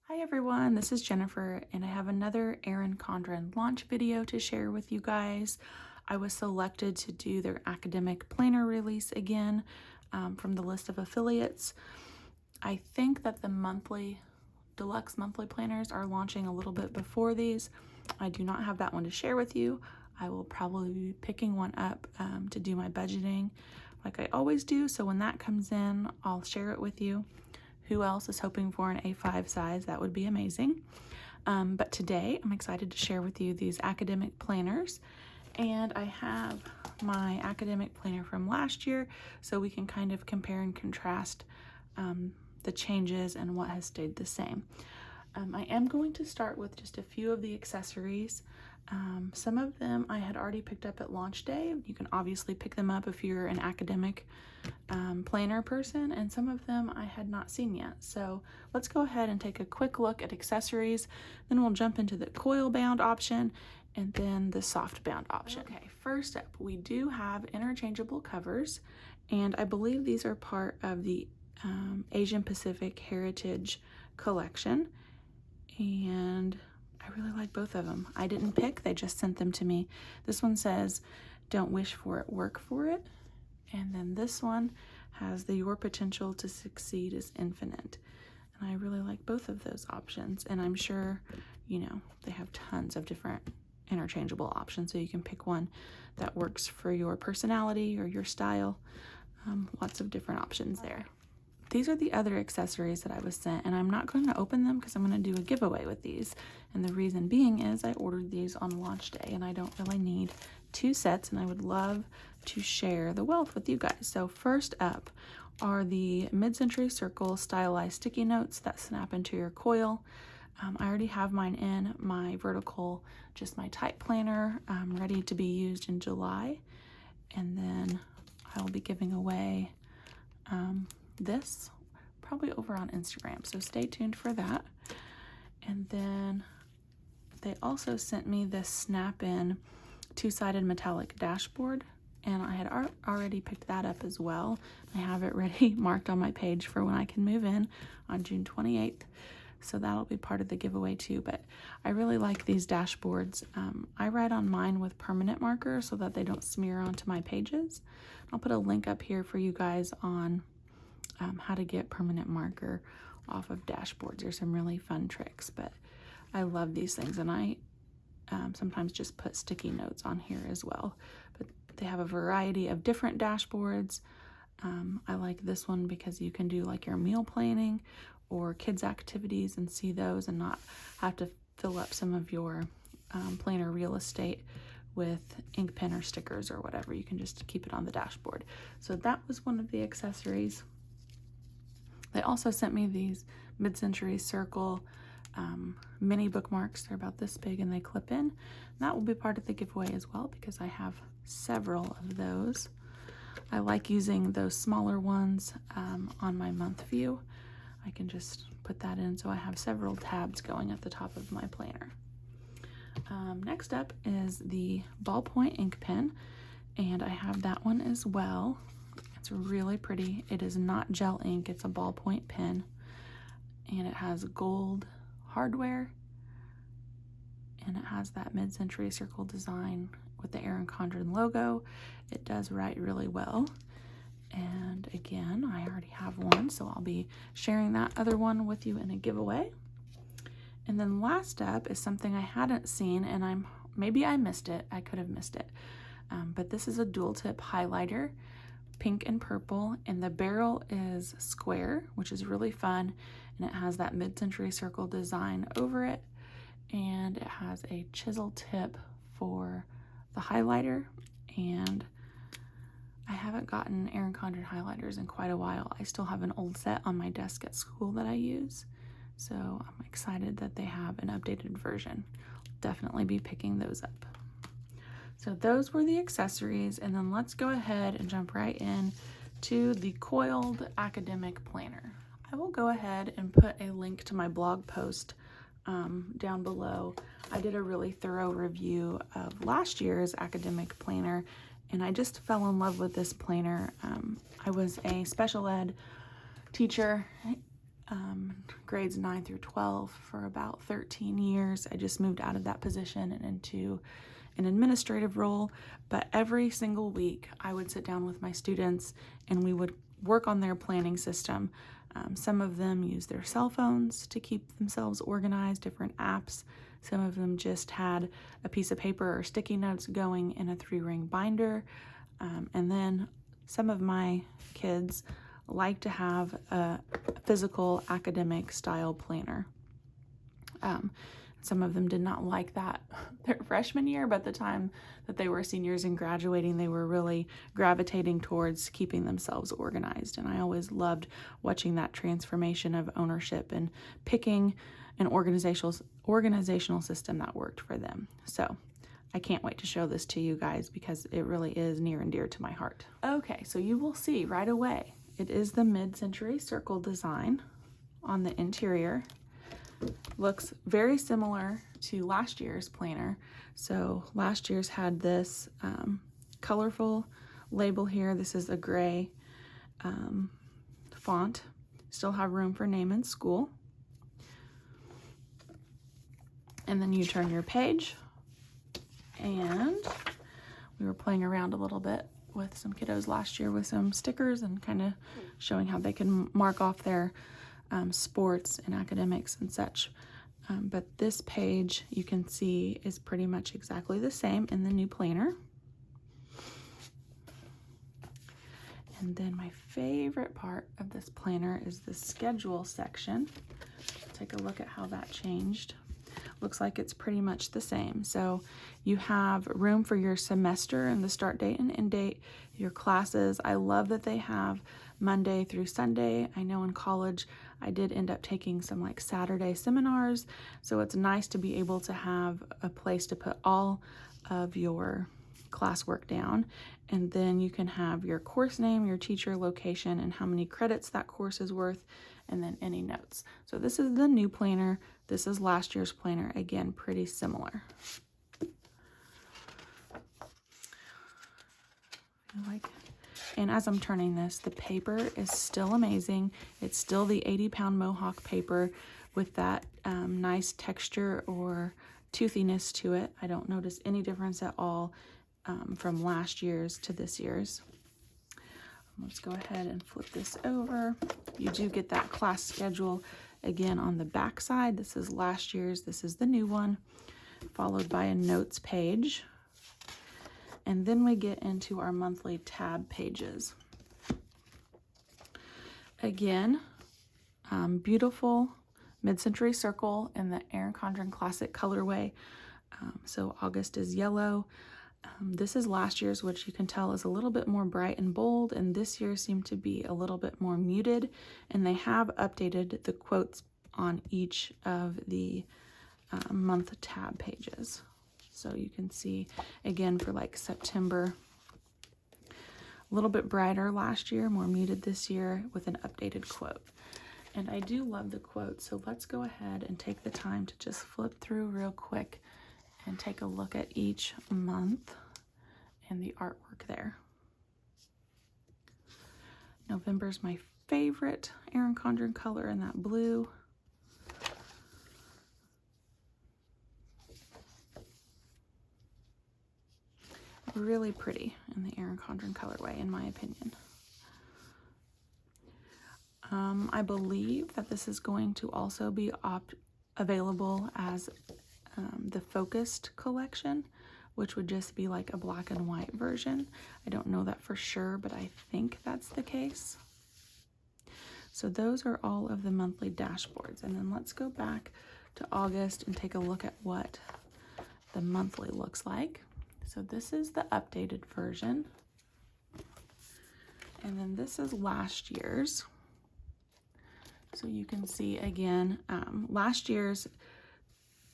Hi everyone, this is Jennifer and I have another Erin Condren launch video to share with you guys. I was selected to do their academic planner release again from the list of affiliates. I think that the deluxe monthly planners are launching a little bit before these. I do not have that one to share with you. I will probably be picking one up to do my budgeting like I always do. So when that comes in, I'll share it with you. Who else is hoping for an A5 size? That would be amazing. But today I'm excited to share with you these academic planners. And I have my academic planner from last year so we can kind of compare and contrast the changes and what has stayed the same. I am going to start with just a few of the accessories. Some of them I had already picked up at launch day. You can obviously pick them up if you're an academic planner person, and some of them I had not seen yet. So let's go ahead and take a quick look at accessories. Then we'll jump into the coil bound option and then the soft bound option. Okay, first up, we do have interchangeable covers, and I believe these are part of the Asian Pacific Heritage collection, and I really like both of them. I didn't pick, they just sent them to me. This one says, "Don't wish for it, work for it." And then this one has the "Your potential to succeed is infinite." And I really like both of those options. And I'm sure, you know, they have tons of different interchangeable options. So you can pick one that works for your personality or your style. Lots of different options there. These are the other accessories that I was sent, and I'm not going to open them because I'm going to do a giveaway with these. And the reason being is I ordered these on launch day and I don't really need two sets, and I would love to share the wealth with you guys. So first up are the mid-century circle stylized sticky notes that snap into your coil. I already have mine in my vertical, just my type planner, ready to be used in July. And then I will be giving away this probably over on Instagram, so stay tuned for that. And then they also sent me this snap-in two-sided metallic dashboard, and I had already picked that up as well. I have it ready marked on my page for when I can move in on June 28th, so that'll be part of the giveaway too. But I really like these dashboards. I write on mine with permanent marker so that they don't smear onto my pages. I'll put a link up here for you guys on how to get permanent marker off of dashboards. There's some really fun tricks, but I love these things, and I sometimes just put sticky notes on here as well. But they have a variety of different dashboards. I like this one because you can do like your meal planning or kids activities and see those and not have to fill up some of your planner real estate with ink pen or stickers or whatever. You can just keep it on the dashboard. So that was one of the accessories. They also sent me these mid-century circle mini bookmarks. They're about this big and they clip in. That will be part of the giveaway as well because I have several of those. I like using those smaller ones on my month view. I can just put that in, so I have several tabs going at the top of my planner. Next up is the ballpoint ink pen, and I have that one as well. It's really pretty. It is not gel ink, it's a ballpoint pen, and it has gold hardware, and it has that mid-century circle design with the Erin Condren logo. It does write really well, and again, I already have one, so I'll be sharing that other one with you in a giveaway. And then last up is something I hadn't seen, and maybe I missed it. I could have missed it, but this is a dual tip highlighter, pink and purple, and the barrel is square, which is really fun, and it has that mid-century circle design over it, and it has a chisel tip for the highlighter. And I haven't gotten Erin Condren highlighters in quite a while. I still have an old set on my desk at school that I use, so I'm excited that they have an updated version. Definitely be picking those up. So those were the accessories, and then let's go ahead and jump right in to the coiled academic planner. I will go ahead and put a link to my blog post down below. I did a really thorough review of last year's academic planner, and I just fell in love with this planner. I was a special ed teacher grades 9 through 12 for about 13 years. I just moved out of that position and into an administrative role, but every single week I would sit down with my students and we would work on their planning system. Some of them use their cell phones to keep themselves organized, different apps. Some of them just had a piece of paper or sticky notes going in a 3-ring binder. And then some of my kids like to have a physical academic style planner. Some of them did not like that their freshman year, but the time that they were seniors and graduating, they were really gravitating towards keeping themselves organized. And I always loved watching that transformation of ownership and picking an organizational system that worked for them. So I can't wait to show this to you guys because it really is near and dear to my heart. Okay, so you will see right away, it is the mid-century circle design on the interior. Looks very similar to last year's planner. So last year's had this colorful label here. This is a gray font. Still have room for name and school. And then you turn your page, and we were playing around a little bit with some kiddos last year with some stickers and kind of showing how they can mark off their sports and academics and such. But this page you can see is pretty much exactly the same in the new planner. And then my favorite part of this planner is the schedule section. Take a look at how that changed. Looks like it's pretty much the same. So you have room for your semester and the start date and end date, your classes. I love that they have Monday through Sunday. I know in college I did end up taking some like Saturday seminars, so it's nice to be able to have a place to put all of your classwork down. And then you can have your course name, your teacher location, and how many credits that course is worth, and then any notes. So this is the new planner. This is last year's planner. Again, pretty similar. And as I'm turning this, the paper is still amazing. It's still the 80-pound Mohawk paper with that nice texture or toothiness to it. I don't notice any difference at all from last year's to this year's. Let's go ahead and flip this over. You do get that class schedule again on the back side. This is last year's, this is the new one, followed by a notes page. And then we get into our monthly tab pages. Again, beautiful mid-century circle in the Erin Condren Classic colorway. So August is yellow. This is last year's, which you can tell is a little bit more bright and bold, and this year seemed to be a little bit more muted. And they have updated the quotes on each of the month tab pages. So you can see, again, for like September, a little bit brighter last year, more muted this year with an updated quote. And I do love the quote, so let's go ahead and take the time to just flip through real quick and take a look at each month and the artwork there. November's my favorite Erin Condren color in that blue. Really pretty in the Erin Condren colorway, in my opinion. I believe that this is going to also be available as the focused collection, which would just be like a black and white version. I don't know that for sure, but I think that's the case. So those are all of the monthly dashboards. And then let's go back to August and take a look at what the monthly looks like. So this is the updated version. And then this is last year's. So you can see again, last year's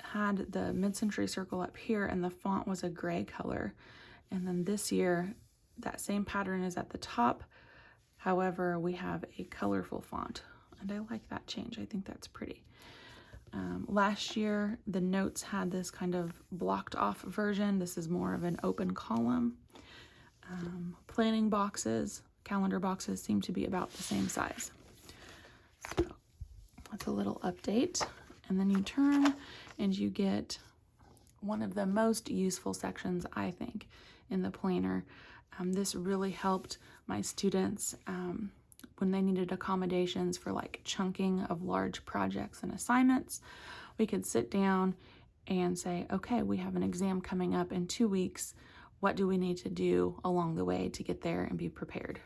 had the mid-century circle up here and the font was a gray color. And then this year, that same pattern is at the top. However, we have a colorful font, and I like that change. I think that's pretty. Last year, the notes had this kind of blocked off version. This is more of an open column. Planning boxes, calendar boxes seem to be about the same size. So It's a little update. And then you turn and you get one of the most useful sections, I think, in the planner. This really helped my students when they needed accommodations for like chunking of large projects and assignments. We could sit down and say, okay, we have an exam coming up in 2 weeks. What do we need to do along the way to get there and be prepared?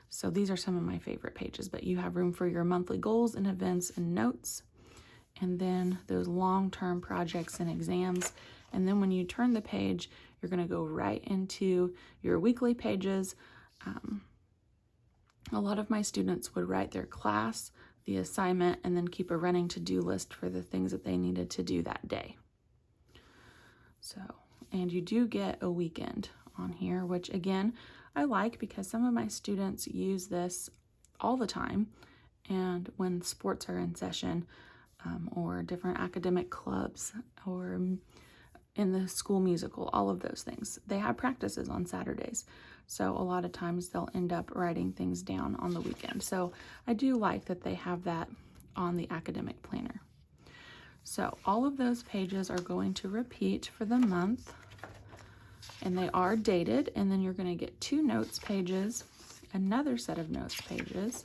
So these are some of my favorite pages, but you have room for your monthly goals and events and notes, and then those long-term projects and exams. And then when you turn the page, you're going to go right into your weekly pages. A lot of my students would write their class, the assignment, and then keep a running to-do list for the things that they needed to do that day. So, and you do get a weekend on here, which again, I like because some of my students use this all the time. And when sports are in session, or different academic clubs, or in the school musical, all of those things, they have practices on Saturdays. So a lot of times they'll end up writing things down on the weekend. So I do like that they have that on the academic planner. So all of those pages are going to repeat for the month, and they are dated. And then you're going to get 2 notes pages, another set of notes pages,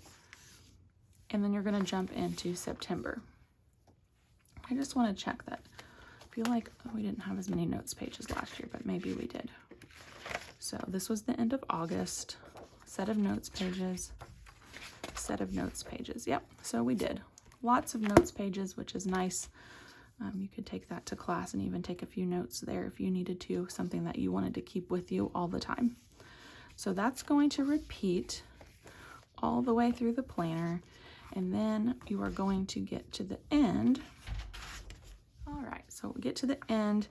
and then you're going to jump into September. I just want to check that. I feel like we didn't have as many notes pages last year, but maybe we did. So this was the end of August. Set of notes pages, set of notes pages. Yep, so we did. Lots of notes pages, which is nice. You could take that to class and even take a few notes there if you needed to, something that you wanted to keep with you all the time. So that's going to repeat all the way through the planner. And then you are going to get to the end. All right, so we get to the end,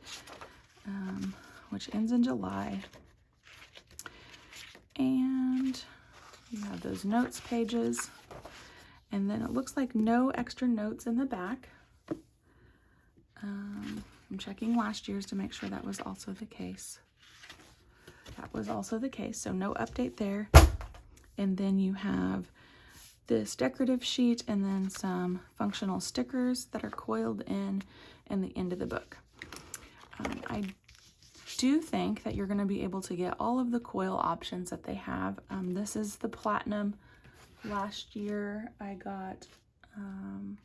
which ends in July. And you have those notes pages. And then it looks like no extra notes in the back. I'm checking last year's to make sure that was also the case. That was also the case, so no update there. And then you have this decorative sheet and then some functional stickers that are coiled in the end of the book. I do think that you're going to be able to get all of the coil options that they have. This is the platinum. Last year I got,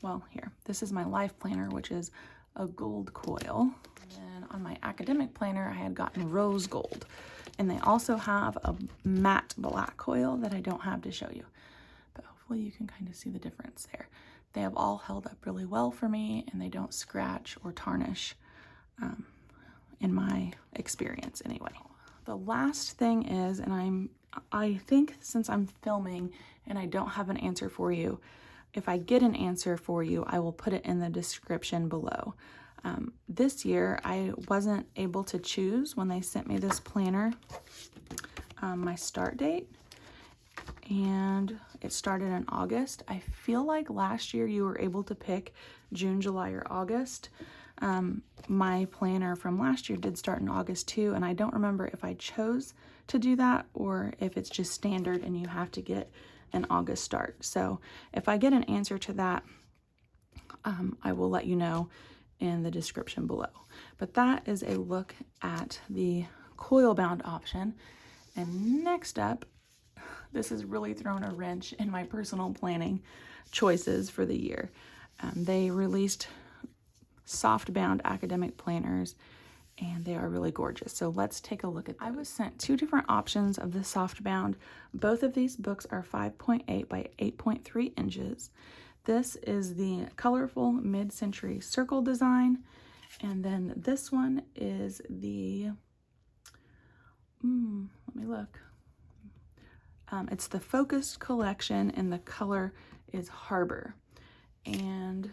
well, here, this is my life planner, which is a gold coil. And then on my academic planner, I had gotten rose gold. And they also have a matte black coil that I don't have to show you. But hopefully you can kind of see the difference there. They have all held up really well for me, and they don't scratch or tarnish, in my experience anyway. The last thing is, and I think since I'm filming and I don't have an answer for you, if I get an answer for you, I will put it in the description below. This year, I wasn't able to choose when they sent me this planner, my start date, and it started in August. I feel like last year you were able to pick June, July, or August. My planner from last year did start in August too, and I don't remember if I chose to do that or if it's just standard and you have to get an August start. So if I get an answer to that, I will let you know in the description below. But that is a look at the coil bound option. And next up, this has really thrown a wrench in my personal planning choices for the year. They released softbound academic planners, and they are really gorgeous. So let's take a look at those. I was sent 2 different options of the softbound. Both of these books are 5.8 by 8.3 inches. This is the colorful mid-century circle design, and then this one is the, let me look. It's the focused collection, and the color is Harbor. And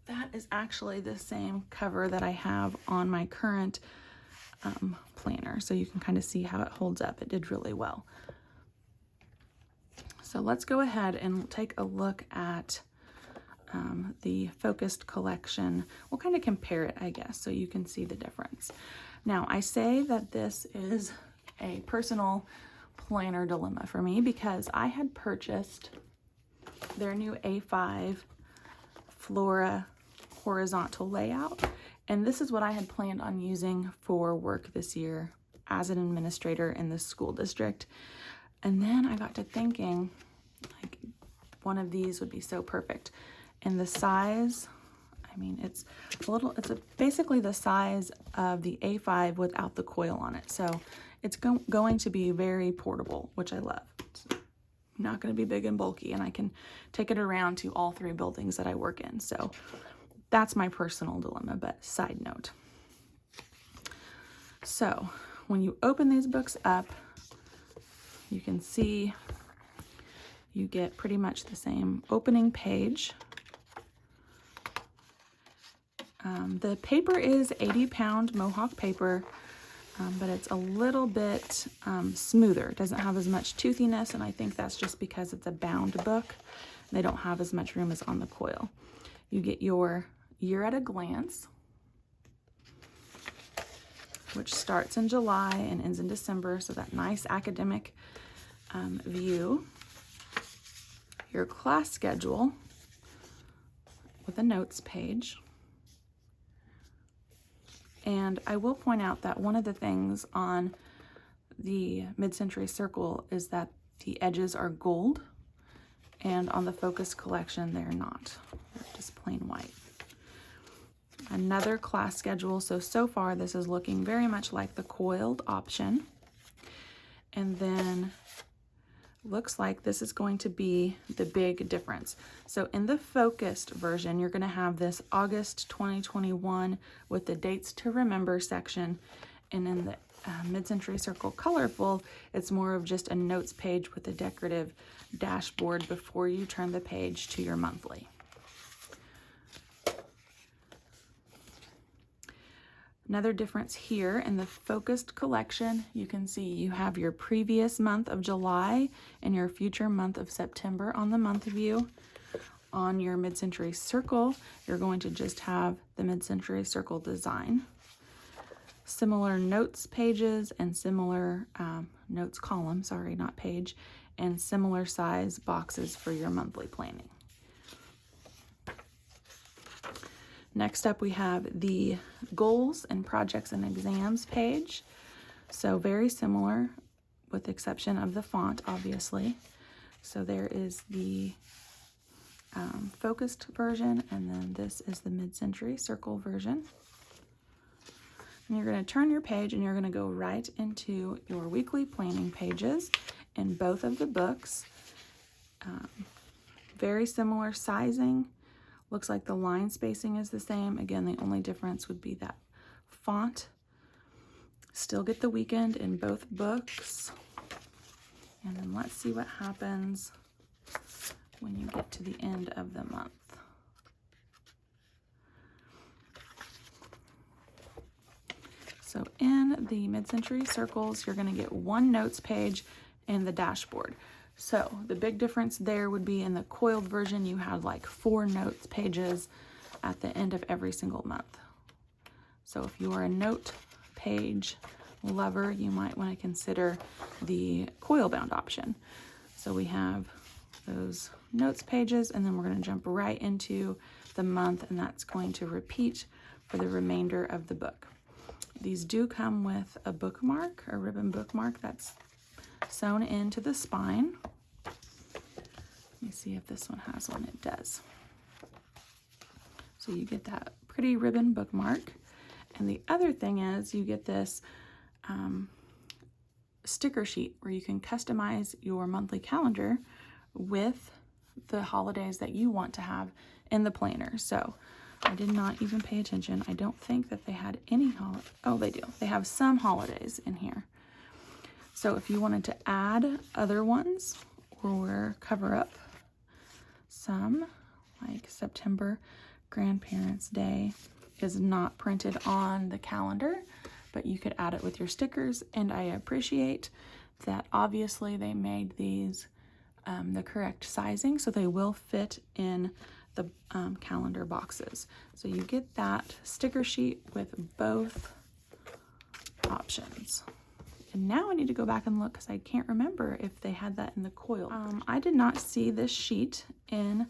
that is actually the same cover that I have on my current planner. So you can kind of see how it holds up. It did really well. So let's go ahead and take a look at the focused collection. We'll kind of compare it, I guess, so you can see the difference. Now, I say that this is a personal planner dilemma for me because I had purchased their new A5 Flora horizontal layout. And this is what I had planned on using for work this year as an administrator in the school district. And then I got to thinking, like, one of these would be so perfect. And the size, I mean, it's basically the size of the A5 without the coil on it. So it's going to be very portable, which I love. It's not going to be big and bulky, and I can take it around to all 3 buildings that I work in. So that's my personal dilemma, but side note. So when you open these books up, you can see you get pretty much the same opening page. The paper is 80-pound Mohawk paper, but it's a little bit smoother. It doesn't have as much toothiness, and I think that's just because it's a bound book. They don't have as much room as on the coil. You get your year at a glance, which starts in July and ends in December, so that nice academic view. Your class schedule with a notes page. And I will point out that one of the things on the Mid-Century Circle is that the edges are gold, and on the Focus collection they're not. They're just plain white. Another class schedule. So far this is looking very much like the coiled option. And then looks like this is going to be the big difference. So in the focused version, you're going to have this August 2021 with the dates to remember section. And in the Mid-Century Circle Colorful, it's more of just a notes page with a decorative dashboard before you turn the page to your monthly. Another difference here in the focused collection, you can see you have your previous month of July and your future month of September on the month view. On your Mid-Century Circle, you're going to just have the Mid-Century Circle design. Similar notes pages and similar notes column, sorry, not page, and similar size boxes for your monthly planning. Next up, we have the goals and projects and exams page. So very similar with the exception of the font, obviously. So there is the focused version, and then this is the Mid-Century Circle version. And you're going to turn your page and you're going to go right into your weekly planning pages in both of the books. Very similar sizing. Looks like the line spacing is the same. Again, the only difference would be that font. Still get the weekend in both books. And then let's see what happens when you get to the end of the month. So in the Mid-Century Circles, you're going to get one notes page and the dashboard. So the big difference there would be in the coiled version, you had like 4 notes pages at the end of every single month. So if you are a note page lover, you might want to consider the coil bound option. So we have those notes pages, and then we're going to jump right into the month, and that's going to repeat for the remainder of the book. These do come with a bookmark, a ribbon bookmark that's sewn into the spine. Let me see if this one has one. It does. So you get that pretty ribbon bookmark. And the other thing is you get this sticker sheet where you can customize your monthly calendar with the holidays that you want to have in the planner. So I did not even pay attention. I don't think that they had any holiday. Oh, they do. They have some holidays in here. So if you wanted to add other ones or cover up some, like September Grandparents' Day is not printed on the calendar, but you could add it with your stickers. And I appreciate that obviously they made these the correct sizing, so they will fit in the calendar boxes. So you get that sticker sheet with both options. And now I need to go back and look because I can't remember if they had that in the coil. I did not see this sheet in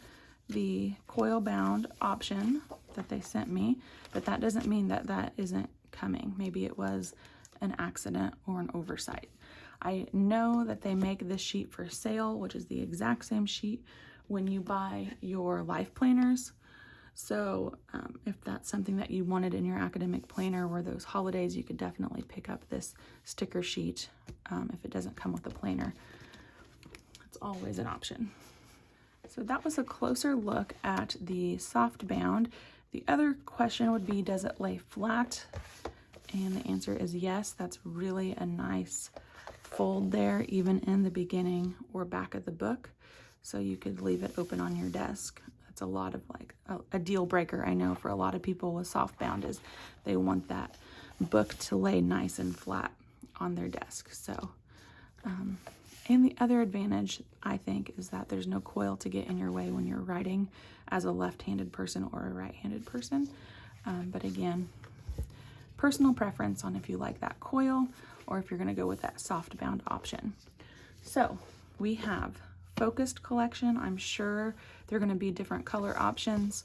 the coil bound option that they sent me, but that doesn't mean that that isn't coming. Maybe it was an accident or an oversight. I know that they make this sheet for sale, which is the exact same sheet when you buy your life planners. So if that's something that you wanted in your academic planner or those holidays, you could definitely pick up this sticker sheet if it doesn't come with the planner. It's always an option. So that was a closer look at the softbound. The other question would be, does it lay flat? And the answer is yes. That's really a nice fold there, even in the beginning or back of the book. So you could leave it open on your desk. That's a lot of like a deal breaker, I know, for a lot of people with softbound, is they want that book to lay nice and flat on their desk. So, and the other advantage, I think, is that there's no coil to get in your way when you're writing as a left-handed person or a right-handed person. But again, personal preference on if you like that coil or if you're going to go with that softbound option. So we have focused collection. I'm sure there are going to be different color options.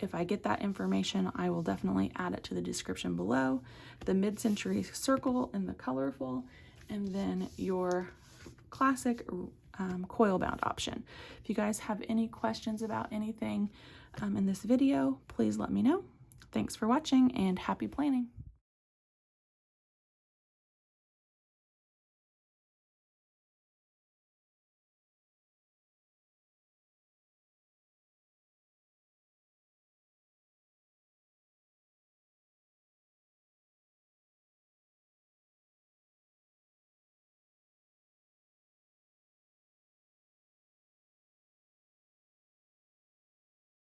If I get that information, I will definitely add it to the description below. The mid-century circle in the colorful, and then your classic coil bound option. If you guys have any questions about anything in this video, please let me know. Thanks for watching and happy planning.